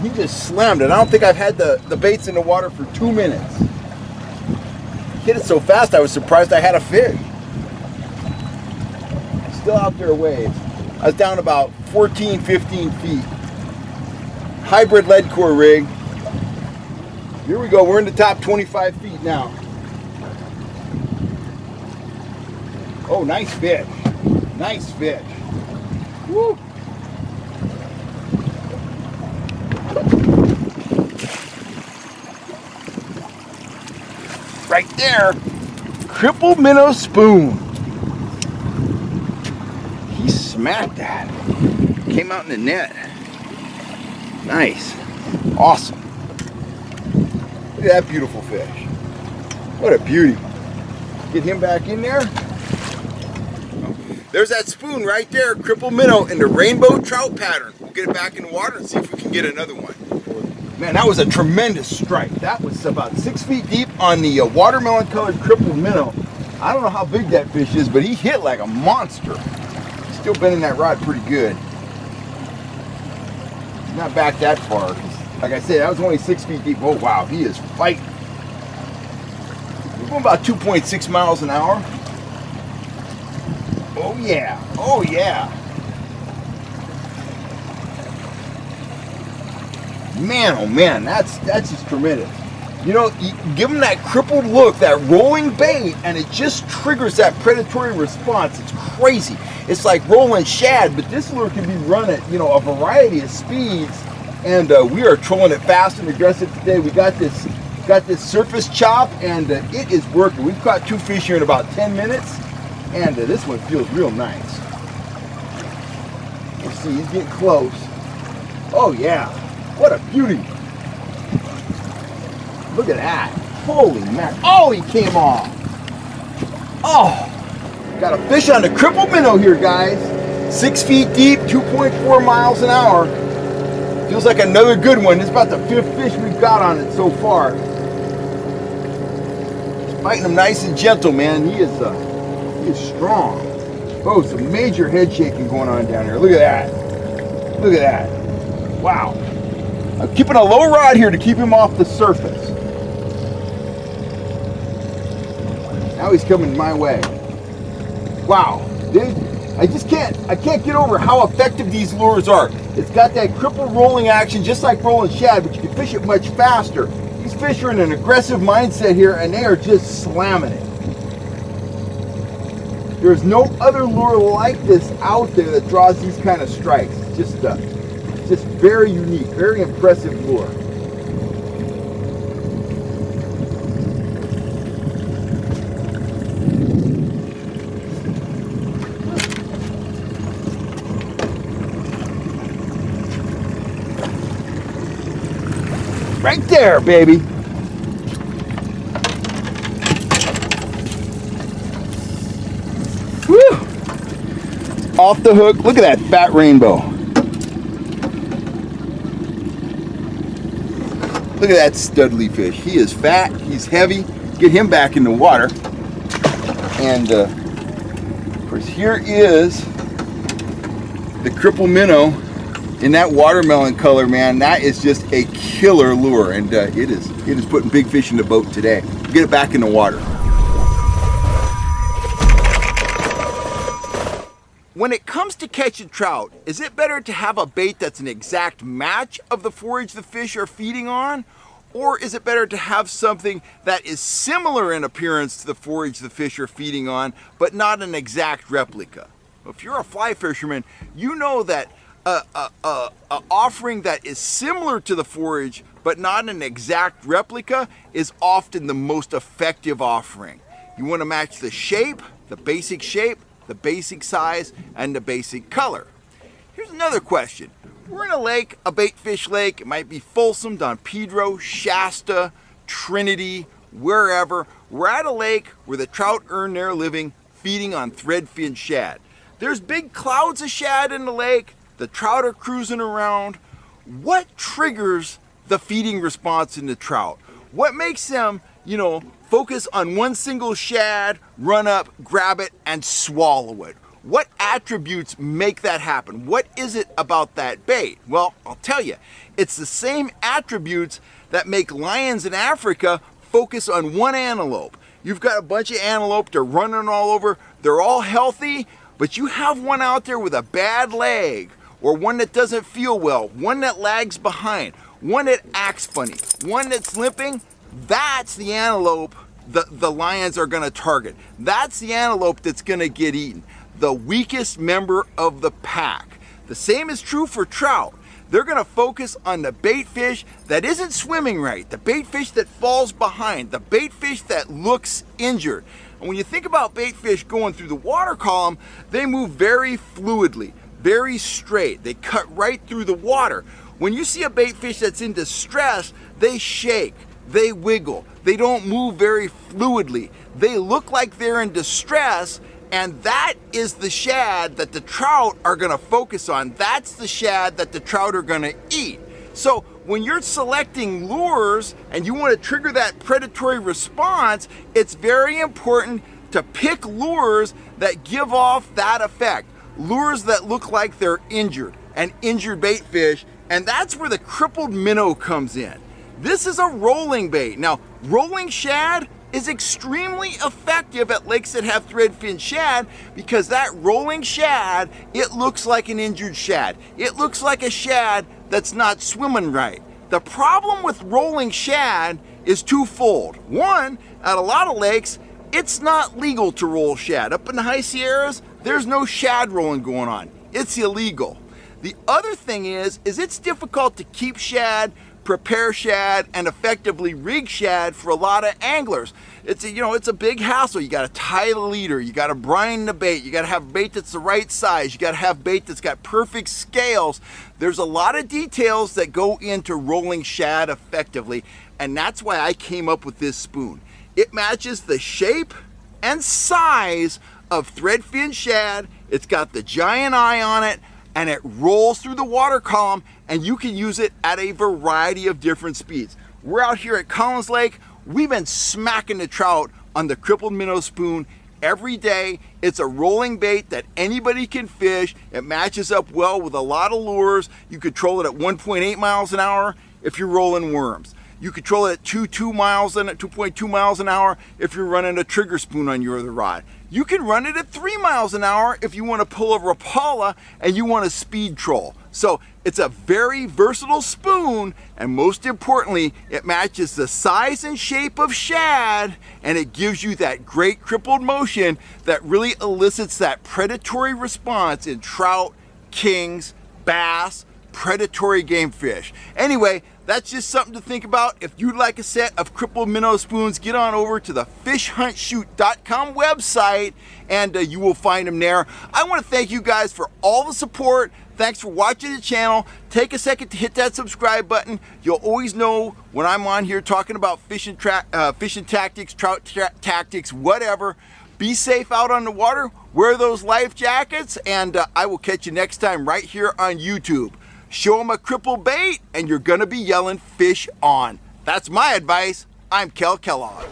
he just slammed it. I don't think I've had the baits in the water for 2 minutes. Hit it so fast I was surprised I had a fish. Still out there a ways. I was down about 14, 15 feet. Hybrid lead core rig. Here we go, we're in the top 25 feet now. Oh, nice fish. Nice fish. Woo. Right there, Crippled Minnow spoon. He smacked that. Came out in the net. Nice. Awesome. Look at that beautiful fish. What a beauty. Get him back in there. There's that spoon right there, Crippled Minnow in the rainbow trout pattern. We'll get it back in the water and see if we can get another one. Man, that was a tremendous strike. That was about 6 feet deep on the watermelon colored Crippled Minnow. I don't know how big that fish is, but he hit like a monster. He's still bending that rod pretty good. He's not back that far. Like I said, that was only 6 feet deep. Oh wow, he is fighting. We're going about 2.6 miles an hour. Oh yeah, oh yeah. Man, oh man, that's just tremendous. You know, you give them that crippled look, that rolling bait, and it just triggers that predatory response. It's crazy. It's like rolling shad, but this lure can be run at, you know, a variety of speeds, and we are trolling it fast and aggressive today. We got this surface chop, and it is working. We've caught 2 fish here in about 10 minutes, and this one feels real nice. Let's see, he's getting close. Oh yeah. What a beauty. Look at that. Holy mackerel. Oh, he came off. Oh, got a fish on the Crippled Minnow here, guys. 6 feet deep, 2.4 miles an hour. Feels like another good one. It's about the 5th fish we've got on it so far. Fighting him nice and gentle, man. He is strong. Oh, some major head shaking going on down here. Look at that. Look at that. Wow. I'm keeping a low rod here to keep him off the surface. Now he's coming my way. Wow, dude, I can't get over how effective these lures are. It's got that crippled rolling action just like rolling shad, but you can fish it much faster. These fish are in an aggressive mindset here and they are just slamming it. There's no other lure like this out there that draws these kind of strikes. It's just very unique, very impressive lure. Right there, baby. Woo! Off the hook. Look at that fat rainbow. Look at that studly fish. He is fat, he's heavy. Get him back in the water. And of course, here is the Crippled Minnow in that watermelon color, man. That is just a killer lure, and it is putting big fish in the boat today. Get it back in the water. When it comes to catching trout, is it better to have a bait that's an exact match of the forage the fish are feeding on? Or is it better to have something that is similar in appearance to the forage the fish are feeding on, but not an exact replica? If you're a fly fisherman, you know that an offering that is similar to the forage, but not an exact replica, is often the most effective offering. You want to match the shape, the basic size, and the basic color. Here's another question. We're in a lake, a bait fish lake. It might be Folsom, Don Pedro, Shasta, Trinity, wherever. We're at a lake where the trout earn their living feeding on threadfin shad. There's big clouds of shad in the lake. The trout are cruising around. What triggers the feeding response in the trout? What makes them, focus on one single shad, run up, grab it, and swallow it? What attributes make that happen? What is it about that bait? Well, I'll tell you, it's the same attributes that make lions in Africa focus on one antelope. You've got a bunch of antelope, they're running all over, they're all healthy, but you have one out there with a bad leg, or one that doesn't feel well, one that lags behind, one that acts funny, one that's limping. That's the antelope the lions are going to target. That's the antelope that's going to get eaten. The weakest member of the pack. The same is true for trout. They're going to focus on the bait fish that isn't swimming right, the bait fish that falls behind, the bait fish that looks injured. And when you think about bait fish going through the water column, they move very fluidly, very straight. They cut right through the water. When you see a bait fish that's in distress, they shake, they wiggle, they don't move very fluidly. They look like they're in distress, and that is the shad that the trout are gonna focus on. That's the shad that the trout are gonna eat. So when you're selecting lures and you wanna trigger that predatory response, it's very important to pick lures that give off that effect. Lures that look like they're injured, an injured bait fish, and that's where the crippled minnow comes in. This is a rolling bait. Now, rolling shad is extremely effective at lakes that have threadfin shad because that rolling shad, it looks like an injured shad. It looks like a shad that's not swimming right. The problem with rolling shad is twofold. One, at a lot of lakes, it's not legal to roll shad. Up in the high Sierras, there's no shad rolling going on. It's illegal. The other thing is it's difficult to keep shad, prepare shad, and effectively rig shad for a lot of anglers. It's a big hassle. You got to tie the leader, you got to brine the bait, you got to have bait that's the right size, you got to have bait that's got perfect scales. There's a lot of details that go into rolling shad effectively, and that's why I came up with this spoon. It matches the shape and size of threadfin shad. It's got the giant eye on it, and it rolls through the water column, and you can use it at a variety of different speeds. We're out here at Collins Lake. We've been smacking the trout on the crippled minnow spoon every day. It's a rolling bait that anybody can fish. It matches up well with a lot of lures. You control it at 1.8 miles an hour if you're rolling worms. You control it at 2.2 miles an hour if you're running a trigger spoon on your other rod. You can run it at 3 miles an hour if you want to pull a Rapala and you want to speed troll. So it's a very versatile spoon, and most importantly, it matches the size and shape of shad, and it gives you that great crippled motion that really elicits that predatory response in trout, kings, bass, predatory game fish. Anyway, that's just something to think about. If you'd like a set of crippled minnow spoons, get on over to the fishhuntshoot.com website and you will find them there. I want to thank you guys for all the support. Thanks for watching the channel. Take a second to hit that subscribe button. You'll always know when I'm on here talking about fishing tactics, trout tactics, whatever. Be safe out on the water. Wear those life jackets, and I will catch you next time right here on YouTube. Show them a crippled bait, and you're gonna be yelling fish on. That's my advice. I'm Kel Kellogg.